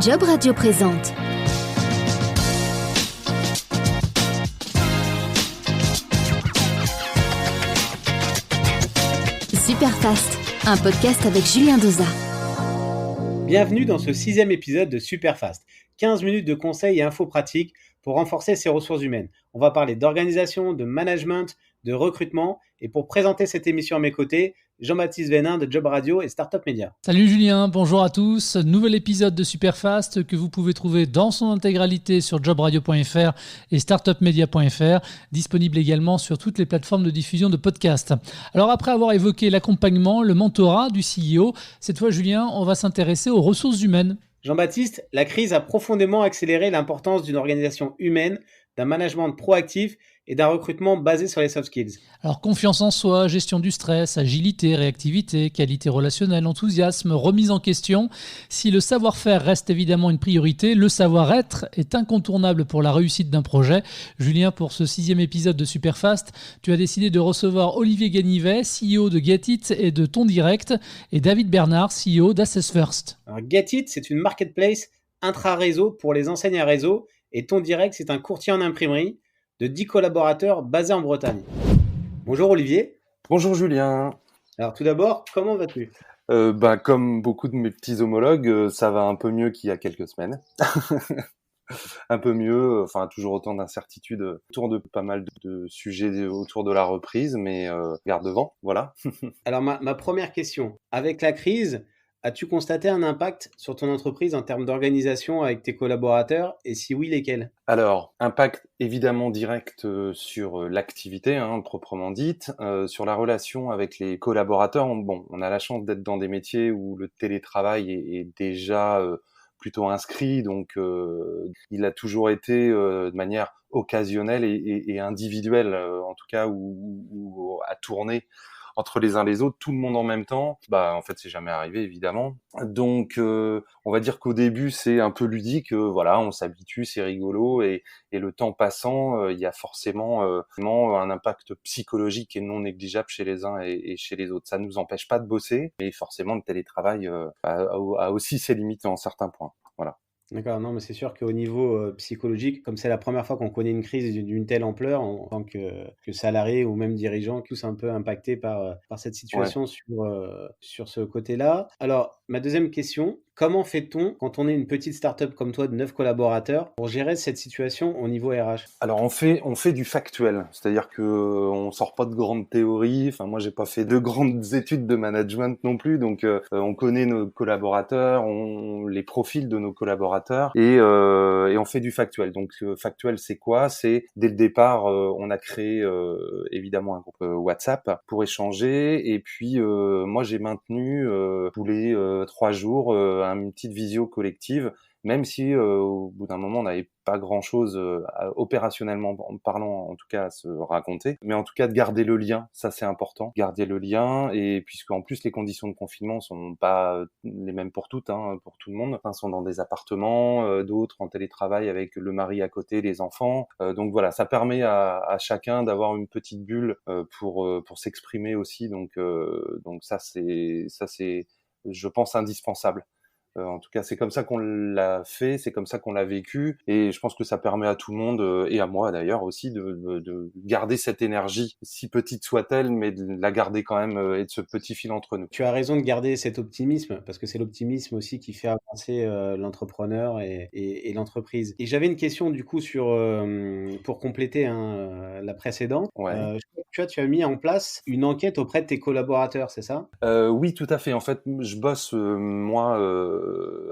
Job Radio présente Superfast, un podcast avec Julien Doza. Bienvenue dans ce 6e épisode de Superfast. 15 minutes de conseils et infos pratiques pour renforcer ses ressources humaines. On va parler d'organisation, de management, de recrutement. Et pour présenter cette émission à mes côtés, Jean-Baptiste Vénin de Job Radio et Startup Media. Salut Julien, bonjour à tous. Nouvel épisode de Superfast que vous pouvez trouver dans son intégralité sur jobradio.fr et startupmedia.fr, disponible également sur toutes les plateformes de diffusion de podcasts. Alors après avoir évoqué l'accompagnement, le mentorat du CEO, cette fois Julien, on va s'intéresser aux ressources humaines. Jean-Baptiste, la crise a profondément accéléré l'importance d'une organisation humaine, d'un management proactif et d'un recrutement basé sur les soft skills. Alors confiance en soi, gestion du stress, agilité, réactivité, qualité relationnelle, enthousiasme, remise en question. Si le savoir-faire reste évidemment une priorité, le savoir-être est incontournable pour la réussite d'un projet. Julien, pour ce 6e épisode de Superfast, tu as décidé de recevoir Olivier Ganivet, CEO de Getit et de Ton Direct, et David Bernard, CEO d'Assess First. Alors, Getit, c'est une marketplace intra-réseau pour les enseignes à réseau, et Ton Direct, c'est un courtier en imprimerie de 10 collaborateurs basés en Bretagne. Bonjour Olivier. Bonjour Julien. Alors tout d'abord, comment vas-tu ? Comme beaucoup de mes petits homologues, ça va un peu mieux qu'il y a quelques semaines. Un peu mieux, enfin toujours autant d'incertitudes autour de pas mal de sujets autour de la reprise, mais garde devant, voilà. Alors ma première question, avec la crise, as-tu constaté un impact sur ton entreprise en termes d'organisation avec tes collaborateurs et si oui, lesquels ? Alors, impact évidemment direct sur l'activité proprement dite, sur la relation avec les collaborateurs. On a la chance d'être dans des métiers où le télétravail est déjà plutôt inscrit, donc il a toujours été de manière occasionnelle et individuelle, en tout cas, ou à tourner entre les uns les autres, tout le monde en même temps. En fait, c'est jamais arrivé, évidemment. Donc, on va dire qu'au début, c'est un peu ludique. Voilà, on s'habitue, c'est rigolo. Et le temps passant, il y a forcément un impact psychologique et non négligeable chez les uns et chez les autres. Ça ne nous empêche pas de bosser. Mais forcément, le télétravail a aussi ses limites en certains points. Voilà. D'accord, non, mais c'est sûr qu'au niveau psychologique, comme c'est la première fois qu'on connaît une crise d'une telle ampleur, en tant que salarié ou même dirigeant, tous un peu impactés par cette situation sur ce côté-là. Alors, ma deuxième question, comment fait-on quand on est une petite start-up comme toi de 9 collaborateurs pour gérer cette situation au niveau RH ? Alors on fait du factuel, c'est-à-dire que on sort pas de grandes théories. Enfin moi j'ai pas fait de grandes études de management non plus, donc on connaît nos collaborateurs, les profils de nos collaborateurs et on fait du factuel. Donc factuel c'est quoi ? C'est dès le départ on a créé évidemment un groupe WhatsApp pour échanger et puis moi j'ai maintenu tous les 3 jours une petite visio collective, même si au bout d'un moment on n'avait pas grand-chose opérationnellement parlant, en tout cas à se raconter, mais en tout cas de garder le lien, ça c'est important, garder le lien, et puisque en plus les conditions de confinement sont pas les mêmes pour toutes, pour tout le monde, sont dans des appartements, d'autres en télétravail avec le mari à côté, les enfants, donc voilà, ça permet à chacun d'avoir une petite bulle pour s'exprimer aussi, donc ça c'est je pense indispensable. En tout cas, c'est comme ça qu'on l'a fait, c'est comme ça qu'on l'a vécu, et je pense que ça permet à tout le monde, et à moi d'ailleurs aussi, de garder cette énergie, si petite soit-elle, mais de la garder quand même, et de ce petit fil entre nous. Tu as raison de garder cet optimisme, parce que c'est l'optimisme aussi qui fait avancer l'entrepreneur et l'entreprise. Et j'avais une question du coup pour compléter la précédente. Ouais. Tu as mis en place une enquête auprès de tes collaborateurs, c'est ça ? Oui, tout à fait. En fait, je bosse moi,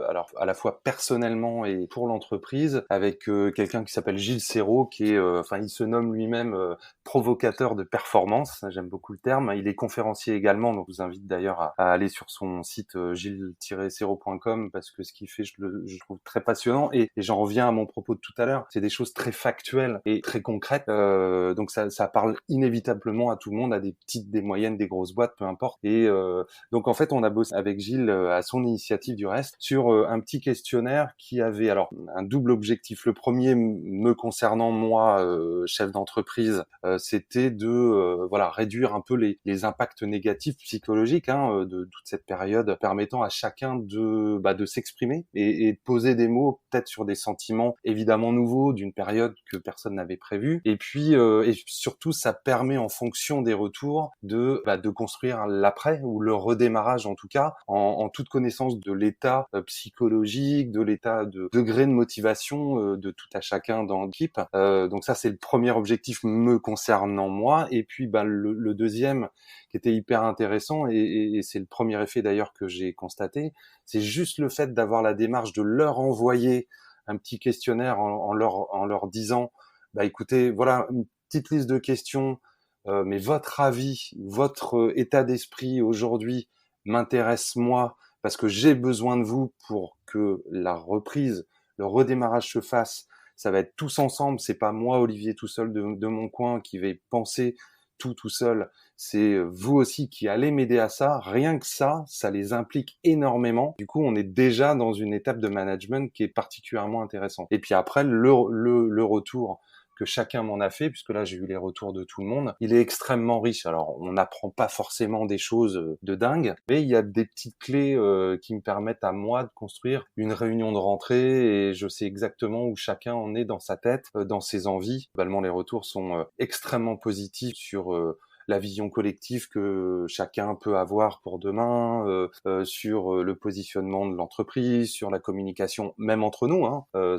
alors à la fois personnellement et pour l'entreprise, avec quelqu'un qui s'appelle Gilles Serrault, qui est, il se nomme lui-même provocateur de performance. J'aime beaucoup le terme. Il est conférencier également, donc je vous invite d'ailleurs à aller sur son site gilles-serrault.com, parce que ce qu'il fait, je trouve très passionnant. Et j'en reviens à mon propos de tout à l'heure. C'est des choses très factuelles et très concrètes. Donc ça parle inévitablement à tout le monde, à des petites, des moyennes, des grosses boîtes, peu importe. Et donc en fait, on a bossé avec Gilles à son initiative du reste. reste, sur un petit questionnaire qui avait alors un double objectif. Le premier, me concernant moi, chef d'entreprise, c'était de réduire un peu les impacts négatifs psychologiques de toute cette période, permettant à chacun de s'exprimer et de poser des mots peut-être sur des sentiments évidemment nouveaux d'une période que personne n'avait prévue. Et puis et surtout, ça permet en fonction des retours de construire l'après ou le redémarrage en tout cas en toute connaissance de l'état psychologique, de l'état de degré de motivation de tout à chacun dans l'équipe. Donc ça, c'est le premier objectif me concernant moi. Et puis le deuxième qui était hyper intéressant et c'est le premier effet d'ailleurs que j'ai constaté, c'est juste le fait d'avoir la démarche de leur envoyer un petit questionnaire en leur disant écoutez, voilà une petite liste de questions, mais votre avis, votre état d'esprit aujourd'hui m'intéresse moi parce que j'ai besoin de vous pour que la reprise, le redémarrage se fasse. Ça va être tous ensemble, c'est pas moi Olivier tout seul de mon coin qui vais penser tout seul, c'est vous aussi qui allez m'aider à ça. Rien que ça les implique énormément. Du coup, on est déjà dans une étape de management qui est particulièrement intéressante. Et puis après, le retour que chacun m'en a fait, puisque là j'ai eu les retours de tout le monde, il est extrêmement riche. Alors on n'apprend pas forcément des choses de dingue, mais il y a des petites clés qui me permettent à moi de construire une réunion de rentrée et je sais exactement où chacun en est dans sa tête, dans ses envies. Globalement, les retours sont extrêmement positifs sur la vision collective que chacun peut avoir pour demain, sur le positionnement de l'entreprise, sur la communication, même entre nous,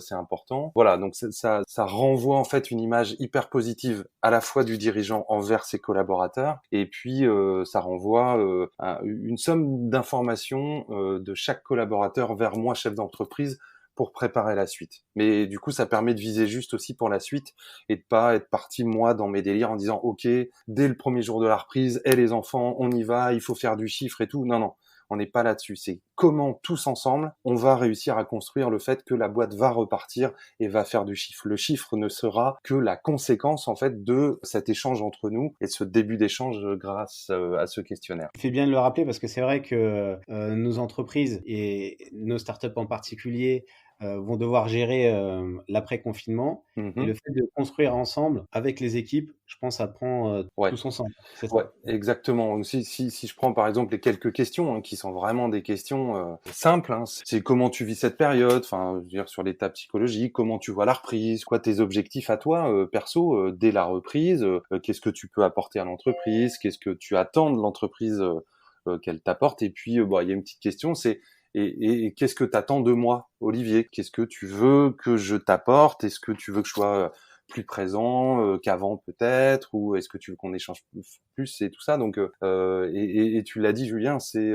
c'est important. Voilà, donc ça renvoie en fait une image hyper positive à la fois du dirigeant envers ses collaborateurs, et puis ça renvoie une somme d'informations de chaque collaborateur vers moi, chef d'entreprise, pour préparer la suite. Mais du coup, ça permet de viser juste aussi pour la suite et de pas être parti moi dans mes délires en disant OK, dès le premier jour de la reprise, les enfants, on y va, il faut faire du chiffre et tout. Non, on n'est pas là-dessus. C'est comment tous ensemble, on va réussir à construire le fait que la boîte va repartir et va faire du chiffre. Le chiffre ne sera que la conséquence en fait de cet échange entre nous et de ce début d'échange grâce à ce questionnaire. Tu fais bien de le rappeler parce que c'est vrai que nos entreprises et nos startups en particulier vont devoir gérer l'après-confinement. Et le fait de construire ensemble avec les équipes, je pense, ça prend tous ensemble. C'est ça. Ouais, exactement. Si je prends par exemple les quelques questions qui sont vraiment des questions simples, c'est comment tu vis cette période, enfin, je veux dire sur l'état psychologique, comment tu vois la reprise, quoi tes objectifs à toi perso dès la reprise, qu'est-ce que tu peux apporter à l'entreprise, qu'est-ce que tu attends de l'entreprise qu'elle t'apporte, et puis il y a une petite question, c'est et qu'est-ce que t'attends de moi, Olivier? Qu'est-ce que tu veux que je t'apporte? Est-ce que tu veux que je sois plus présent qu'avant peut-être, ou est-ce que tu veux qu'on échange plus et tout ça? Donc et tu l'as dit, Julien, c'est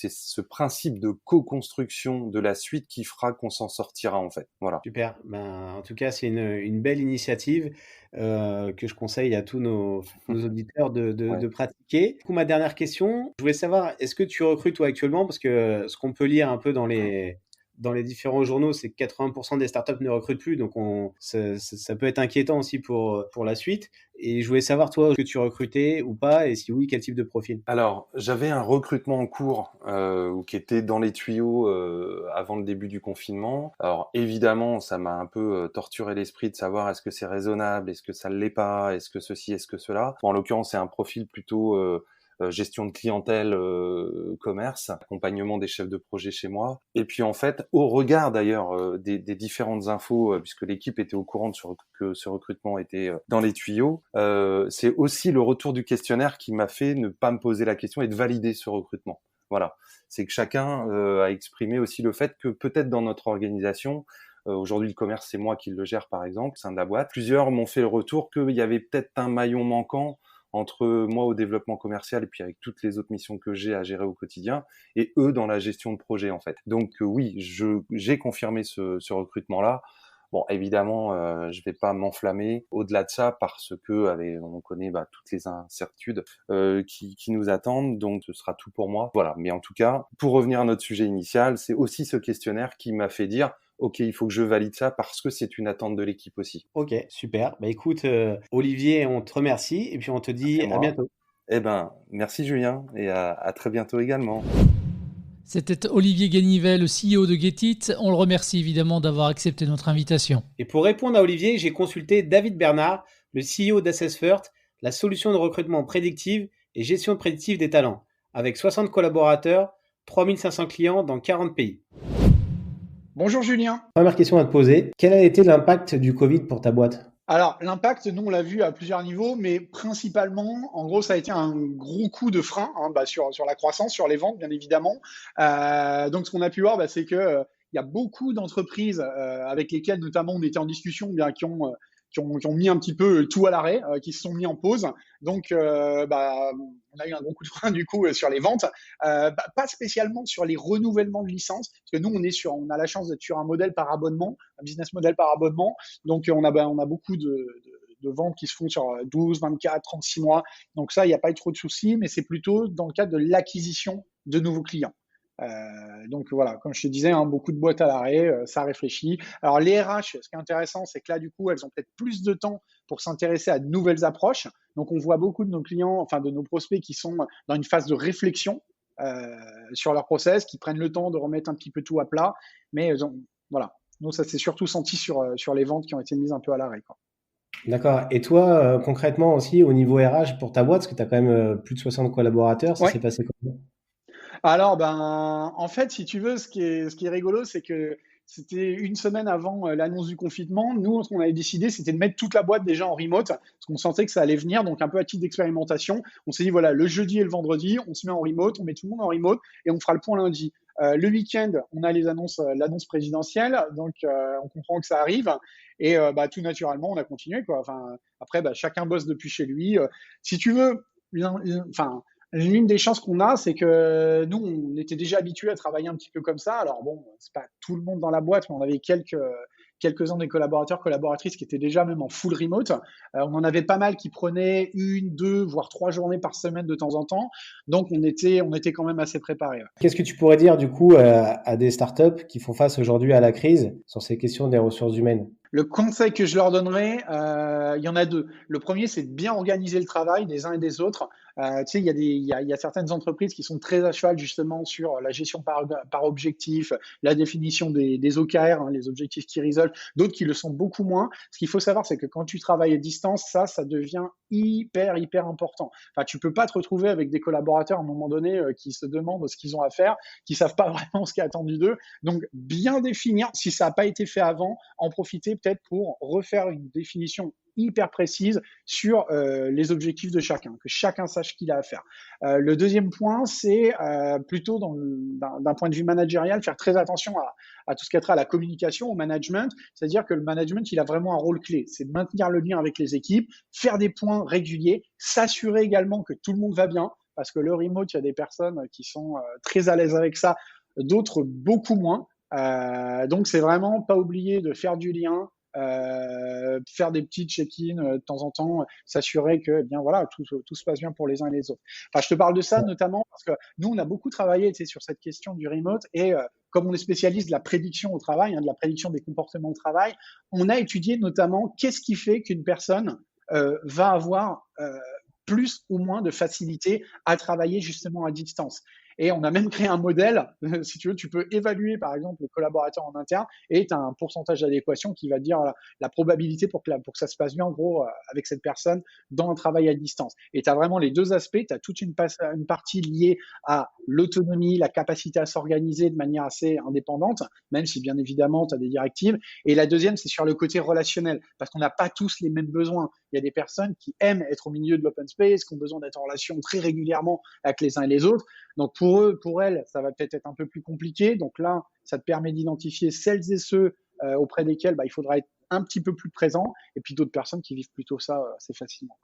ce principe de co-construction de la suite qui fera qu'on s'en sortira en fait. Voilà. Super. En tout cas, c'est une belle initiative que je conseille à tous nos auditeurs de pratiquer. Du coup, ma dernière question, je voulais savoir, est-ce que tu recrutes toi actuellement? Parce que ce qu'on peut lire un peu dans les différents journaux, c'est que 80% des startups ne recrutent plus, donc ça peut être inquiétant aussi pour la suite. Et je voulais savoir, toi, est-ce que tu recrutais ou pas, et si oui, quel type de profil? Alors, j'avais un recrutement en cours qui était dans les tuyaux avant le début du confinement. Alors, évidemment, ça m'a un peu torturé l'esprit de savoir est-ce que c'est raisonnable, est-ce que ça ne l'est pas, est-ce que ceci, est-ce que cela. Bon, en l'occurrence, c'est un profil plutôt gestion de clientèle, commerce, accompagnement des chefs de projet chez moi. Et puis en fait, au regard d'ailleurs des différentes infos, puisque l'équipe était au courant que ce recrutement était dans les tuyaux, c'est aussi le retour du questionnaire qui m'a fait ne pas me poser la question et de valider ce recrutement. Voilà, c'est que chacun a exprimé aussi le fait que peut-être dans notre organisation, aujourd'hui le commerce c'est moi qui le gère par exemple, au sein de la boîte, plusieurs m'ont fait le retour qu'il y avait peut-être un maillon manquant entre moi au développement commercial et puis avec toutes les autres missions que j'ai à gérer au quotidien, et eux dans la gestion de projet en fait. Donc oui, j'ai confirmé ce recrutement-là. Bon, évidemment, je vais pas m'enflammer au-delà de ça parce que on connaît toutes les incertitudes qui nous attendent, donc ce sera tout pour moi. Voilà, mais en tout cas, pour revenir à notre sujet initial, c'est aussi ce questionnaire qui m'a fait dire OK, il faut que je valide ça parce que c'est une attente de l'équipe aussi. Ok, super. Écoute, Olivier, on te remercie et puis on te dit à bientôt. Eh ben, merci Julien et à très bientôt également. C'était Olivier Ganivet, le CEO de Getit. On le remercie évidemment d'avoir accepté notre invitation. Et pour répondre à Olivier, j'ai consulté David Bernard, le CEO d'AssessFirst, la solution de recrutement prédictive et gestion prédictive des talents, avec 60 collaborateurs, 3500 clients dans 40 pays. Bonjour Julien. Première question à te poser, quel a été l'impact du Covid pour ta boîte ? Alors, l'impact, nous, on l'a vu à plusieurs niveaux, mais principalement, en gros, ça a été un gros coup de frein sur la croissance, sur les ventes, bien évidemment. Donc, ce qu'on a pu voir, c'est que il y a beaucoup d'entreprises avec lesquelles, notamment, on était en discussion, qui ont mis un petit peu tout à l'arrêt, qui se sont mis en pause. Donc, on a eu un gros coup de frein du coup sur les ventes, pas spécialement sur les renouvellements de licences, parce que nous on a la chance d'être sur un modèle par abonnement, un business model par abonnement. Donc, on a beaucoup de ventes qui se font sur 12, 24, 36 mois. Donc ça, il n'y a pas eu trop de soucis, mais c'est plutôt dans le cadre de l'acquisition de nouveaux clients. Donc voilà, comme je te disais, beaucoup de boîtes à l'arrêt, ça réfléchit. Alors les RH, ce qui est intéressant, c'est que là, du coup, elles ont peut-être plus de temps pour s'intéresser à de nouvelles approches. Donc on voit beaucoup de nos clients, enfin de nos prospects qui sont dans une phase de réflexion sur leur process, qui prennent le temps de remettre un petit peu tout à plat. Mais voilà, nous, ça s'est surtout senti sur les ventes qui ont été mises un peu à l'arrêt, quoi. D'accord. Et toi, concrètement aussi, au niveau RH pour ta boîte, parce que tu as quand même plus de 60 collaborateurs, ça Ouais. s'est passé comment ? Alors, en fait, si tu veux, ce qui est rigolo, c'est que c'était une semaine avant l'annonce du confinement. Nous, ce qu'on avait décidé, c'était de mettre toute la boîte déjà en remote, parce qu'on sentait que ça allait venir, donc un peu à titre d'expérimentation. On s'est dit, voilà, le jeudi et le vendredi, on se met en remote, on met tout le monde en remote, et on fera le point lundi. Le week-end, on a l'annonce présidentielle, donc on comprend que ça arrive, et tout naturellement, on a continué, quoi. Enfin, après, chacun bosse depuis chez lui. Si tu veux, l'une des chances qu'on a, c'est que nous, on était déjà habitués à travailler un petit peu comme ça. Alors bon, c'est pas tout le monde dans la boîte, mais on avait quelques-uns des collaborateurs, collaboratrices qui étaient déjà même en full remote. On en avait pas mal qui prenaient 1, 2, voire 3 journées par semaine de temps en temps. Donc on était quand même assez préparés. Qu'est-ce que tu pourrais dire du coup à des startups qui font face aujourd'hui à la crise sur ces questions des ressources humaines ? Le conseil que je leur donnerais, il y en a deux. Le premier, c'est de bien organiser le travail des uns et des autres. Il y a certaines entreprises qui sont très à cheval justement sur la gestion par objectif, la définition des OKR, les objectifs key results, d'autres qui le sont beaucoup moins. Ce qu'il faut savoir, c'est que quand tu travailles à distance, ça devient hyper important. Enfin, tu peux pas te retrouver avec des collaborateurs à un moment donné qui se demandent ce qu'ils ont à faire, qui savent pas vraiment ce qui est attendu d'eux. Donc, bien définir, si ça n'a pas été fait avant, en profiter peut-être pour refaire une définition hyper précise sur les objectifs de chacun, que chacun sache ce qu'il a à faire. Le deuxième point, c'est plutôt d'un point de vue managérial, faire très attention à tout ce qui a trait à la communication, au management, c'est-à-dire que le management, il a vraiment un rôle clé, c'est de maintenir le lien avec les équipes, faire des points réguliers, s'assurer également que tout le monde va bien, parce que le remote, il y a des personnes qui sont très à l'aise avec ça, d'autres beaucoup moins. Donc, c'est vraiment pas oublier de faire du lien, faire des petits check-in de temps en temps, s'assurer que tout se passe bien pour les uns et les autres. Enfin, je te parle de ça notamment parce que nous, on a beaucoup travaillé sur cette question du remote et comme on est spécialiste de la prédiction au travail, de la prédiction des comportements au travail, on a étudié notamment qu'est-ce qui fait qu'une personne va avoir plus ou moins de facilité à travailler justement à distance. Et on a même créé un modèle, si tu veux, tu peux évaluer par exemple le collaborateur en interne et tu as un pourcentage d'adéquation qui va dire la probabilité pour que ça se passe bien en gros avec cette personne dans un travail à distance. Et tu as vraiment les deux aspects, tu as toute une partie liée à l'autonomie, la capacité à s'organiser de manière assez indépendante, même si bien évidemment tu as des directives. Et la deuxième, c'est sur le côté relationnel, parce qu'on n'a pas tous les mêmes besoins. Il y a des personnes qui aiment être au milieu de l'open space, qui ont besoin d'être en relation très régulièrement avec les uns et les autres. Donc pour elles, ça va peut-être être un peu plus compliqué. Donc là, ça te permet d'identifier celles et ceux auprès desquels il faudra être un petit peu plus présent, et puis d'autres personnes qui vivent plutôt ça assez facilement.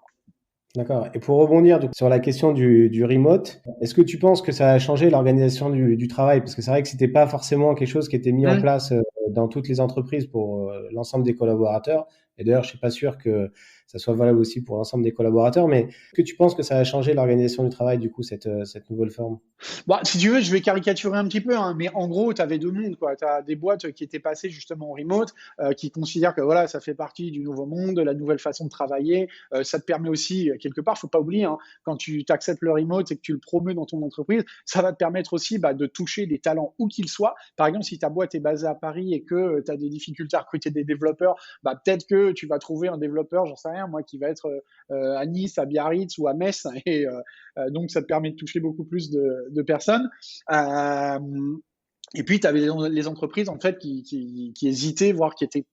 D'accord. Et pour rebondir sur la question du remote, est-ce que tu penses que ça a changé l'organisation du travail ? Parce que c'est vrai que c'était pas forcément quelque chose qui était mis en place dans toutes les entreprises pour l'ensemble des collaborateurs. Et d'ailleurs, je suis pas sûr que ça soit valable aussi pour l'ensemble des collaborateurs, mais est-ce que tu penses que ça va changer l'organisation du travail, du coup, cette nouvelle forme? Bah, si tu veux, je vais caricaturer un petit peu, hein, mais en gros, tu avais deux mondes, quoi. Tu as des boîtes qui étaient passées justement en remote, qui considèrent que voilà, ça fait partie du nouveau monde, de la nouvelle façon de travailler. Ça te permet aussi, quelque part, faut pas oublier, hein, quand tu acceptes le remote et que tu le promeus dans ton entreprise, ça va te permettre aussi de toucher des talents où qu'ils soient. Par exemple, si ta boîte est basée à Paris et que tu as des difficultés à recruter des développeurs, peut-être que tu vas trouver un développeur, j'en sais rien, moi, qui va être à Nice, à Biarritz ou à Metz, et donc ça te permet de toucher beaucoup plus de personnes. Et puis, tu avais les entreprises en fait qui hésitaient, voire qui étaient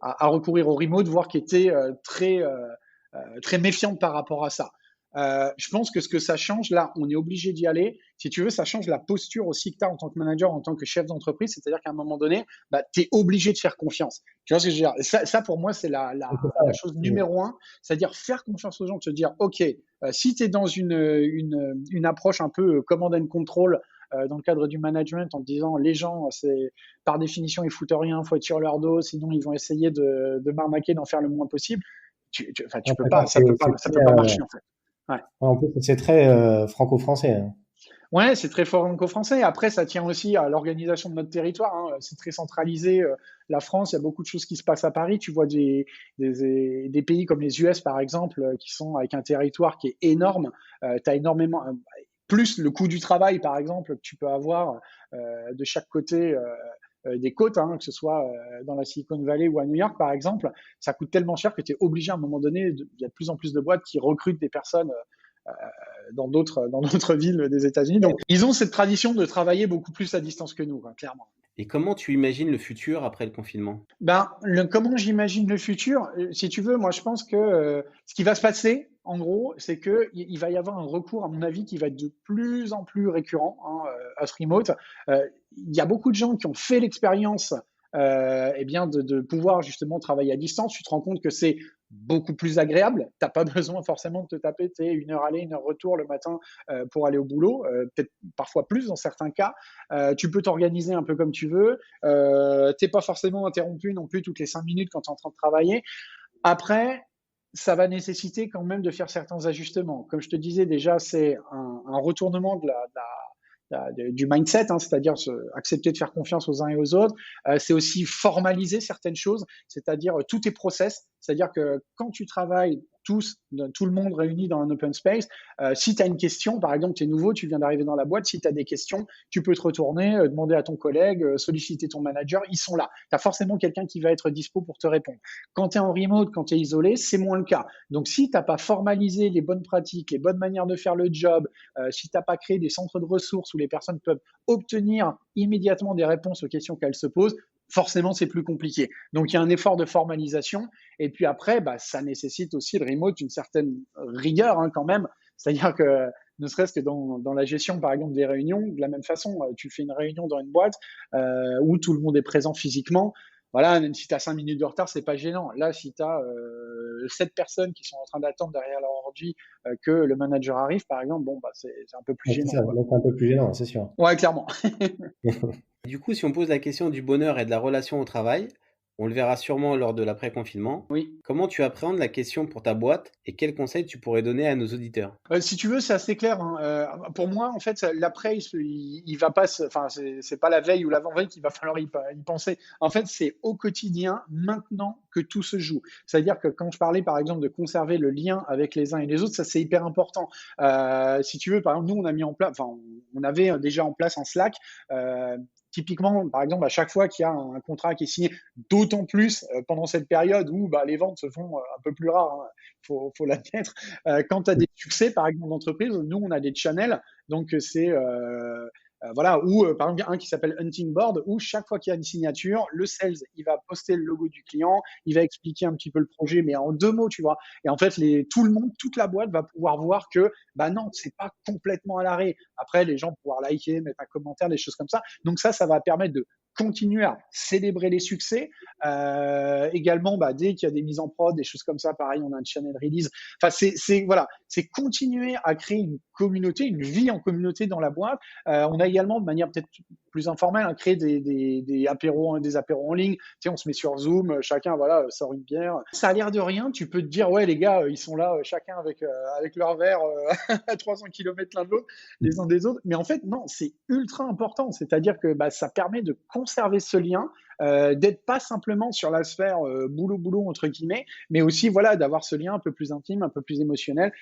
à recourir au remote, voire qui étaient très méfiantes par rapport à ça. Je pense que ce que ça change, là, on est obligé d'y aller. Si tu veux, ça change la posture aussi que tu as en tant que manager, en tant que chef d'entreprise. C'est-à-dire qu'à un moment donné, tu es obligé de faire confiance. Tu vois ce que je veux dire? Ça, pour moi, c'est la chose numéro un. C'est-à-dire faire confiance aux gens, de se dire, OK, si tu es dans une approche un peu command and control, dans le cadre du management, en te disant les gens, c'est par définition, ils foutent rien, faut être sur leur dos, sinon ils vont essayer de m'arnaquer, d'en faire le moins possible. Tu peux pas, ça peut pas marcher en fait. Ouais. En plus, c'est très franco-français. Hein. Ouais, c'est très franco-français. Après, ça tient aussi à l'organisation de notre territoire. Hein. C'est très centralisé. La France, il y a beaucoup de choses qui se passent à Paris. Tu vois des pays comme les US, par exemple, qui sont avec un territoire qui est énorme. Tu as énormément, plus le coût du travail, par exemple, que tu peux avoir de chaque côté des côtes, hein, que ce soit dans la Silicon Valley ou à New York, par exemple, ça coûte tellement cher que tu es obligé à un moment donné, il y a de plus en plus de boîtes qui recrutent des personnes dans d'autres villes des États-Unis. Donc, ils ont cette tradition de travailler beaucoup plus à distance que nous, clairement. Et comment tu imagines le futur après le confinement? Comment j'imagine le futur? Si tu veux, moi, je pense que ce qui va se passer, en gros, c'est que il va y avoir un recours, à mon avis, qui va être de plus en plus récurrent, hein, à ce remote. Il y a beaucoup de gens qui ont fait l'expérience de pouvoir justement travailler à distance. Tu te rends compte que c'est beaucoup plus agréable. Tu n'as pas besoin forcément de te taper 1 heure aller, 1 heure retour le matin pour aller au boulot, peut-être parfois plus dans certains cas. Tu peux t'organiser un peu comme tu veux. Tu n'es pas forcément interrompu non plus toutes les 5 minutes quand tu es en train de travailler. Après, ça va nécessiter quand même de faire certains ajustements. Comme je te disais déjà, c'est un retournement du mindset, hein, c'est-à-dire accepter de faire confiance aux uns et aux autres. C'est aussi formaliser certaines choses, c'est-à-dire tous tes process, c'est-à-dire que quand tu travailles tout le monde réuni dans un open space, si tu as une question, par exemple, tu es nouveau, tu viens d'arriver dans la boîte, si tu as des questions, tu peux te retourner, demander à ton collègue, solliciter ton manager, ils sont là. Tu as forcément quelqu'un qui va être dispo pour te répondre. Quand tu es en remote, quand tu es isolé, c'est moins le cas. Donc, si tu n'as pas formalisé les bonnes pratiques, les bonnes manières de faire le job, si tu n'as pas créé des centres de ressources où les personnes peuvent obtenir immédiatement des réponses aux questions qu'elles se posent, forcément, c'est plus compliqué. Donc, il y a un effort de formalisation. Et puis après, ça nécessite aussi le remote une certaine rigueur, hein, quand même. C'est-à-dire que, ne serait-ce que dans la gestion, par exemple, des réunions, de la même façon, tu fais une réunion dans une boîte où tout le monde est présent physiquement. Voilà, même si tu as 5 minutes de retard, c'est pas gênant. Là, si tu as 7 personnes qui sont en train d'attendre derrière leur ordi que le manager arrive, par exemple, c'est un peu plus gênant. C'est un peu plus gênant, c'est sûr. Ouais, clairement. Du coup, si on pose la question du bonheur et de la relation au travail, on le verra sûrement lors de l'après-confinement. Oui. Comment tu appréhendes la question pour ta boîte et quels conseils tu pourrais donner à nos auditeurs? Si tu veux, c'est assez clair. Hein. Pour moi, en fait, l'après, il va pas. Enfin, c'est pas la veille ou l'avant-veille qu'il va falloir y penser. En fait, c'est au quotidien, maintenant, que tout se joue. C'est-à-dire que quand je parlais, par exemple, de conserver le lien avec les uns et les autres, ça c'est hyper important. Si tu veux, par exemple, nous, on a mis en place, enfin, on avait déjà en place un Slack. Typiquement, par exemple, à chaque fois qu'il y a un contrat qui est signé, d'autant plus pendant cette période où les ventes se font un peu plus rares, hein, faut l'admettre. Quand tu as des succès, par exemple, d'entreprise, nous, on a des channels, donc c'est par exemple, il y a un qui s'appelle Hunting Board, où chaque fois qu'il y a une signature, le sales, il va poster le logo du client, il va expliquer un petit peu le projet, mais en 2 mots, tu vois. Et en fait, tout le monde, toute la boîte va pouvoir voir que, non, c'est pas complètement à l'arrêt. Après, les gens vont pouvoir liker, mettre un commentaire, des choses comme ça. Donc ça va permettre de continuer à célébrer les succès. Également, dès qu'il y a des mises en prod, des choses comme ça, pareil, on a un channel release. Enfin, c'est continuer à créer une communauté, une vie en communauté dans la boîte. On a également, de manière peut-être plus informelle, créé des apéros en ligne. Tu sais, on se met sur Zoom, chacun sort une bière. Ça a l'air de rien. Tu peux te dire, ouais, les gars, ils sont là, chacun avec leur verre à 300 km l'un de l'autre, les uns des autres. Mais en fait, non, c'est ultra important. C'est-à-dire que ça permet de conserver ce lien, d'être pas simplement sur la sphère boulot entre guillemets, mais aussi d'avoir ce lien un peu plus intime, un peu plus émotionnel,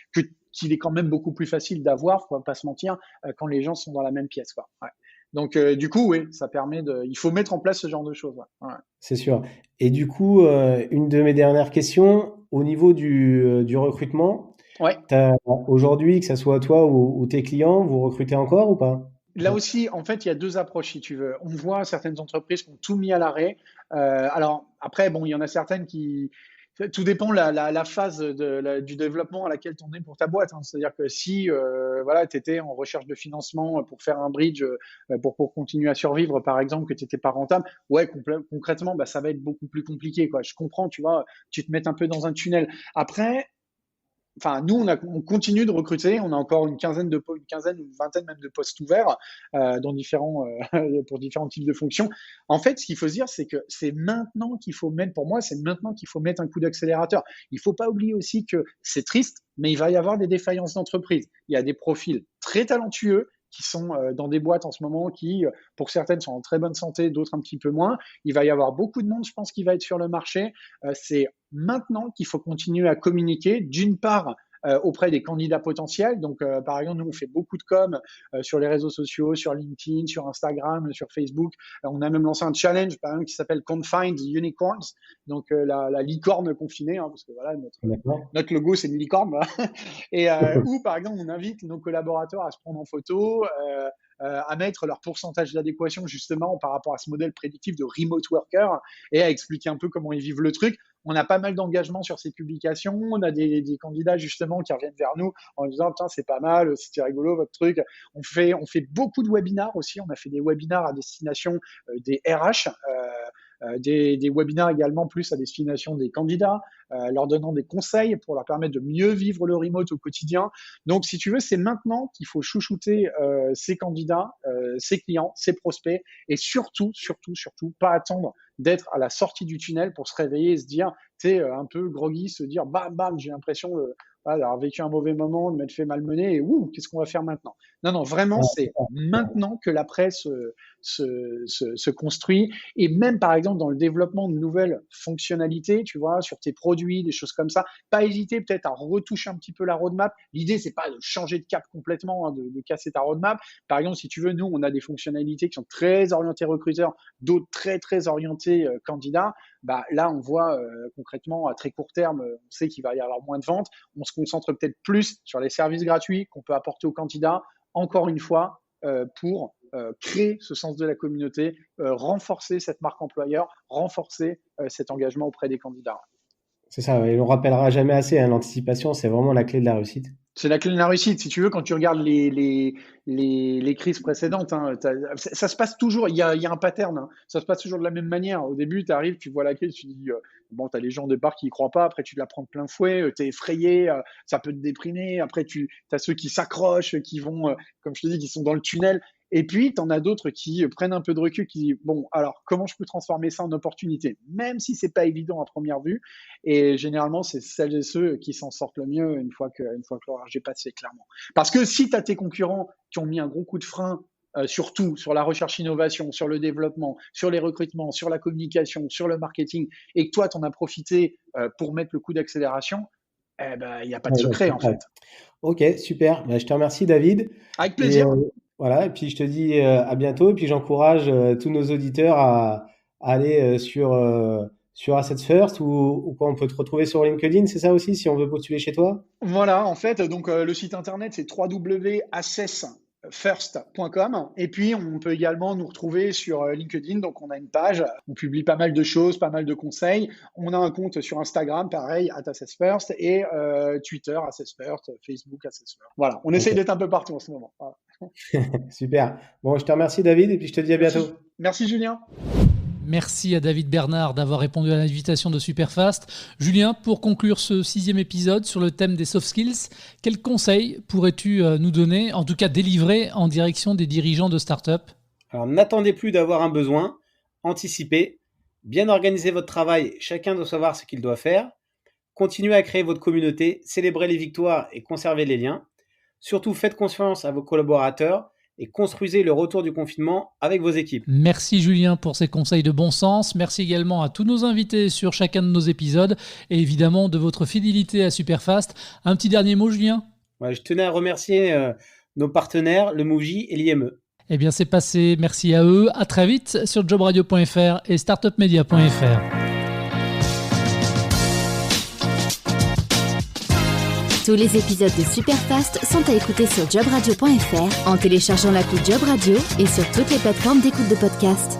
qu'il est quand même beaucoup plus facile d'avoir, faut pas se mentir, quand les gens sont dans la même pièce, quoi. Ouais. Donc du coup, oui, ça permet il faut mettre en place ce genre de choses. Ouais. C'est sûr. Et du coup, une de mes dernières questions, au niveau du recrutement, ouais. Aujourd'hui, que ce soit toi ou tes clients, vous recrutez encore ou pas? Là aussi, en fait, il y a deux approches, si tu veux. On voit certaines entreprises qui ont tout mis à l'arrêt. Alors après, il y en a certaines qui... Tout dépend la phase du développement à laquelle tu en es pour ta boîte. C'est-à-dire que si tu étais en recherche de financement pour faire un bridge, pour continuer à survivre, par exemple, que tu n'étais pas rentable, ouais, concrètement, ça va être beaucoup plus compliqué, quoi. Je comprends, tu vois, tu te mets un peu dans un tunnel. Après, nous, on continue de recruter. On a encore une quinzaine ou une vingtaine même de postes ouverts pour différents types de fonctions. En fait, ce qu'il faut se dire, c'est que c'est maintenant qu'il faut mettre, pour moi, c'est maintenant qu'il faut mettre un coup d'accélérateur. Il ne faut pas oublier aussi que c'est triste, mais il va y avoir des défaillances d'entreprise. Il y a des profils très talentueux qui sont dans des boîtes en ce moment qui, pour certaines, sont en très bonne santé, d'autres un petit peu moins. Il va y avoir beaucoup de monde, je pense, qui va être sur le marché. C'est maintenant qu'il faut continuer à communiquer, d'une part, auprès des candidats potentiels. Donc, par exemple, nous, on fait beaucoup de com sur les réseaux sociaux, sur LinkedIn, sur Instagram, sur Facebook. On a même lancé un challenge, par exemple, qui s'appelle Confined Unicorns, donc la licorne confinée, parce que voilà, notre logo, c'est une licorne. Voilà. Et où, par exemple, on invite nos collaborateurs à se prendre en photo, à mettre leur pourcentage d'adéquation justement par rapport à ce modèle prédictif de remote worker et à expliquer un peu comment ils vivent le truc. On a pas mal d'engagement sur ces publications. On a des candidats justement qui reviennent vers nous en disant putain, c'est pas mal, c'était rigolo votre truc. On fait beaucoup de webinars aussi. On a fait des webinars à destination des RH. Des webinars également plus à destination des candidats, leur donnant des conseils pour leur permettre de mieux vivre le remote au quotidien. Donc, si tu veux, c'est maintenant qu'il faut chouchouter ses candidats, ses clients, ses prospects, et surtout, pas attendre d'être à la sortie du tunnel pour se réveiller et se dire, tu sais, un peu groggy, se dire, bam, bam, j'ai l'impression d'avoir vécu un mauvais moment, de m'être fait malmener, et qu'est-ce qu'on va faire maintenant? Non, vraiment, c'est maintenant que l'après se construit, et même par exemple dans le développement de nouvelles fonctionnalités, tu vois, sur tes produits, des choses comme ça, pas hésiter peut-être à retoucher un petit peu la roadmap. L'idée, c'est pas de changer de cap complètement, de casser ta roadmap. Par exemple, si tu veux, nous, on a des fonctionnalités qui sont très orientées recruteurs, d'autres très, très orientées candidats. Là, on voit concrètement, à très court terme, on sait qu'il va y avoir moins de ventes. On se concentre peut-être plus sur les services gratuits qu'on peut apporter aux candidats, encore une fois, pour créer ce sens de la communauté, renforcer cette marque employeur, renforcer cet engagement auprès des candidats. C'est ça, et on ne rappellera jamais assez, l'anticipation, c'est vraiment la clé de la réussite. C'est la clé de la réussite. Si tu veux, quand tu regardes les crises précédentes, ça se passe toujours, il y a un pattern, ça se passe toujours de la même manière. Au début, tu arrives, tu vois la crise, tu dis, tu as les gens au départ qui y croient pas, après tu la prends de plein fouet, tu es effrayé, ça peut te déprimer, après tu as ceux qui s'accrochent, qui vont, comme je te dis, qui sont dans le tunnel. Et puis, tu en as d'autres qui prennent un peu de recul, qui disent, bon, alors, comment je peux transformer ça en opportunité? Même si c'est pas évident à première vue. Et généralement, c'est celles et ceux qui s'en sortent le mieux une fois que l'orage est passé, clairement. Parce que si tu as tes concurrents qui ont mis un gros coup de frein, surtout sur la recherche innovation, sur le développement, sur les recrutements, sur la communication, sur le marketing, et que toi, tu en as profité pour mettre le coup d'accélération, il n'y a pas de secret, en fait. Ok, super. Je te remercie, David. Avec plaisir. Voilà, et puis je te dis à bientôt, et puis j'encourage tous nos auditeurs à aller sur Assets First ou quoi, on peut te retrouver sur LinkedIn, c'est ça aussi, si on veut postuler chez toi? Voilà, en fait, donc le site internet, c'est www.assessfirst.com, et puis on peut également nous retrouver sur LinkedIn, donc on a une page, on publie pas mal de choses, pas mal de conseils, on a un compte sur Instagram, pareil, @assessfirst, et Twitter, assessfirst, Facebook, assessfirst. Voilà, on essaye d'être un peu partout en ce moment. Voilà. Super. Bon, je te remercie, David, et puis je te dis à bientôt. Merci Julien. Merci à David Bernard d'avoir répondu à l'invitation de Superfast. Julien, pour conclure ce 6e épisode sur le thème des soft skills, quels conseils pourrais-tu nous donner, en tout cas délivrer en direction des dirigeants de start-up ? Alors, n'attendez plus d'avoir un besoin, anticipez, bien organiser votre travail, chacun doit savoir ce qu'il doit faire, continuez à créer votre communauté, célébrez les victoires et conservez les liens. Surtout, faites confiance à vos collaborateurs et construisez le retour du confinement avec vos équipes. Merci Julien pour ces conseils de bon sens. Merci également à tous nos invités sur chacun de nos épisodes et évidemment de votre fidélité à Superfast. Un petit dernier mot, Julien ? Ouais, je tenais à remercier nos partenaires, le Mouji et l'IME. Eh bien, c'est passé. Merci à eux. À très vite sur jobradio.fr et startupmedia.fr. Tous les épisodes de Superfast sont à écouter sur jobradio.fr en téléchargeant l'appli Job Radio et sur toutes les plateformes d'écoute de podcast.